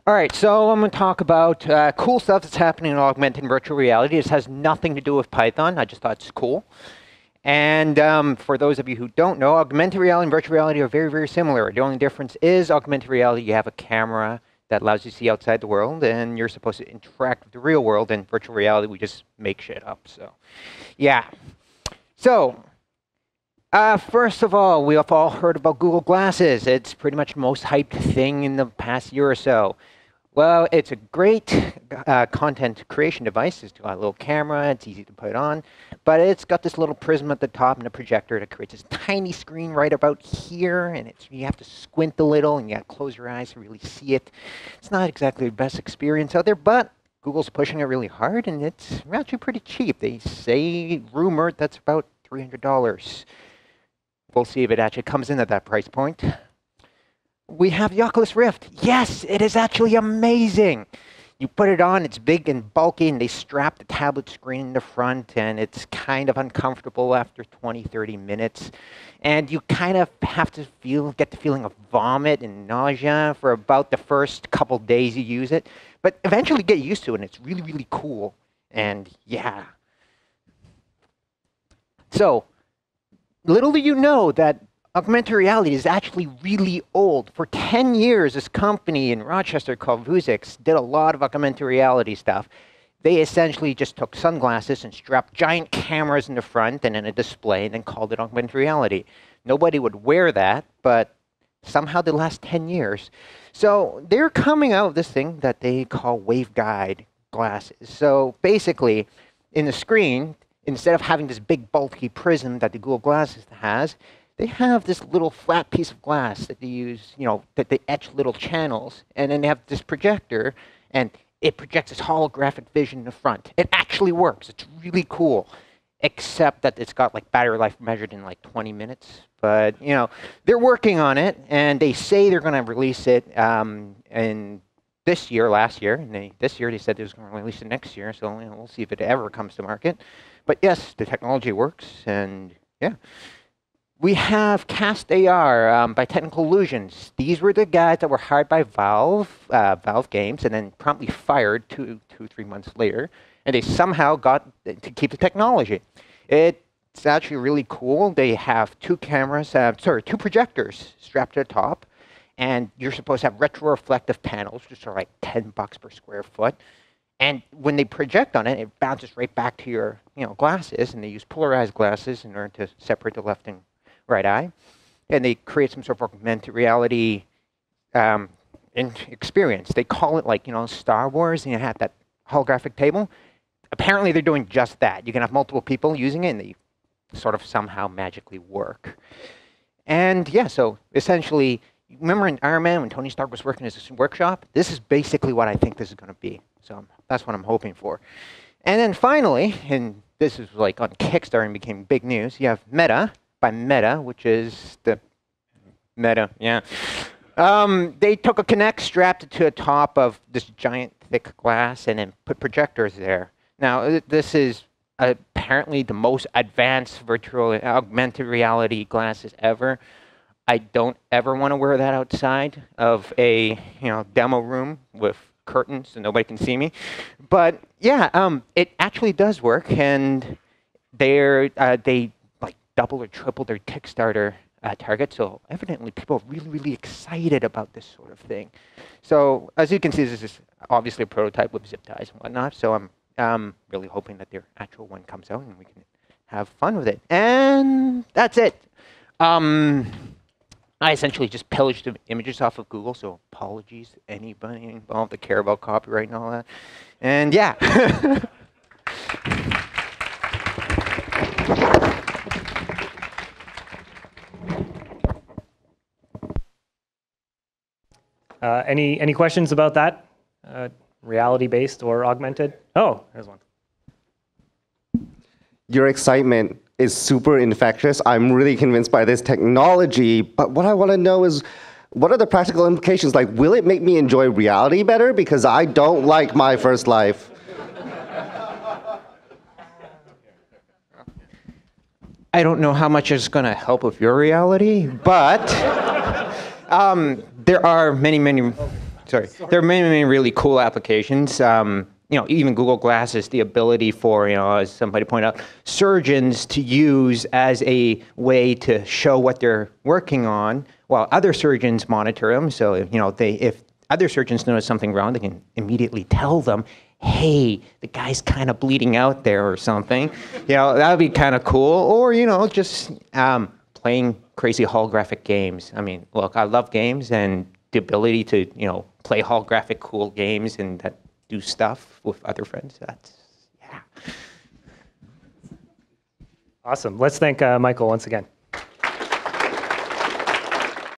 All right, so I'm going to talk about cool stuff that's happening in augmented virtual reality. This has nothing to do with Python. I just thought it's cool. And for those of you who don't know, augmented reality and virtual reality are very, very similar. The only difference is augmented reality, you have a camera that allows you to see outside the world, and you're supposed to interact with the real world. In virtual reality, we just make shit up. So, yeah. So, first of all, we have all heard about Google Glasses. It's pretty much the most hyped thing in the past year or so. Well, it's a great content creation device. It's got a little camera. It's easy to put on. But it's got this little prism at the top and a projector that creates this tiny screen right about here. And you have to squint a little, and you have to close your eyes to really see it. It's not exactly the best experience out there, but Google's pushing it really hard, and it's actually pretty cheap. They say, rumored, that's about $300. We'll see if it actually comes in at that price point. We have the Oculus Rift. Yes, it is actually amazing. You put it on, it's big and bulky, and they strap the tablet screen in the front, and it's kind of uncomfortable after 20, 30 minutes. And you kind of have to get the feeling of vomit and nausea for about the first couple days you use it. But eventually get used to it, and it's really, really cool. And yeah. So, little do you know that augmented reality is actually really old. For 10 years, this company in Rochester called Vuzix did a lot of augmented reality stuff. They essentially just took sunglasses and strapped giant cameras in the front and then a display and then called it augmented reality. Nobody would wear that, but somehow the last 10 years. So they're coming out with this thing that they call waveguide glasses. So basically, in the screen, instead of having this big bulky prism that the Google Glasses has, they have this little flat piece of glass that they use, that they etch little channels, and then they have this projector, and it projects this holographic vision in the front. It actually works. It's really cool, except that it's got like battery life measured in like 20 minutes. But, they're working on it, and they say they're going to release it in this year, last year, and this year they said they was going to release it next year, so we'll see if it ever comes to market. But yes, the technology works, and yeah. We have Cast AR by Technical Illusions. These were the guys that were hired by Valve Games, and then promptly fired 3 months later. And they somehow got to keep the technology. It's actually really cool. They have two projectors strapped to the top, and you're supposed to have retroreflective panels, which are like $10 per square foot. And when they project on it, it bounces right back to your glasses, and they use polarized glasses in order to separate the left and right eye, and they create some sort of augmented reality experience. They call it like, Star Wars, and you have that holographic table. Apparently, they're doing just that. You can have multiple people using it, and they sort of somehow magically work. And yeah, so essentially, remember in Iron Man when Tony Stark was working in his workshop? This is basically what I think this is going to be. So that's what I'm hoping for. And then finally, and this is like on Kickstarter and became big news, you have Meta, by Meta, which is the Meta, yeah. They took a Kinect, strapped it to the top of this giant thick glass, and then put projectors there. Now, this is apparently the most advanced virtual augmented reality glasses ever. I don't ever want to wear that outside of a demo room with curtains so nobody can see me. But yeah, it actually does work, and they double or triple their Kickstarter target. So evidently people are really, really excited about this sort of thing. So as you can see, this is obviously a prototype with zip ties and whatnot. So I'm really hoping that their actual one comes out and we can have fun with it. And that's it. I essentially just pillaged the images off of Google, so apologies to anybody involved that care about copyright and all that. And yeah. Any questions about that? Reality-based or augmented? Oh, there's one. Your excitement is super infectious. I'm really convinced by this technology, but what I want to know is, what are the practical implications? Like, will it make me enjoy reality better? Because I don't like my first life. I don't know how much it's going to help with your reality, but there are many sorry. There are many, many really cool applications. Even Google Glass is the ability for, as somebody pointed out, surgeons to use as a way to show what they're working on while other surgeons monitor them. So, if other surgeons notice something wrong, they can immediately tell them, hey, the guy's kind of bleeding out there or something. That would be kind of cool. Or, just playing crazy holographic games. I mean, look, I love games, and the ability to, play holographic cool games and that do stuff with other friends. Yeah. Awesome. Let's thank Michael once again.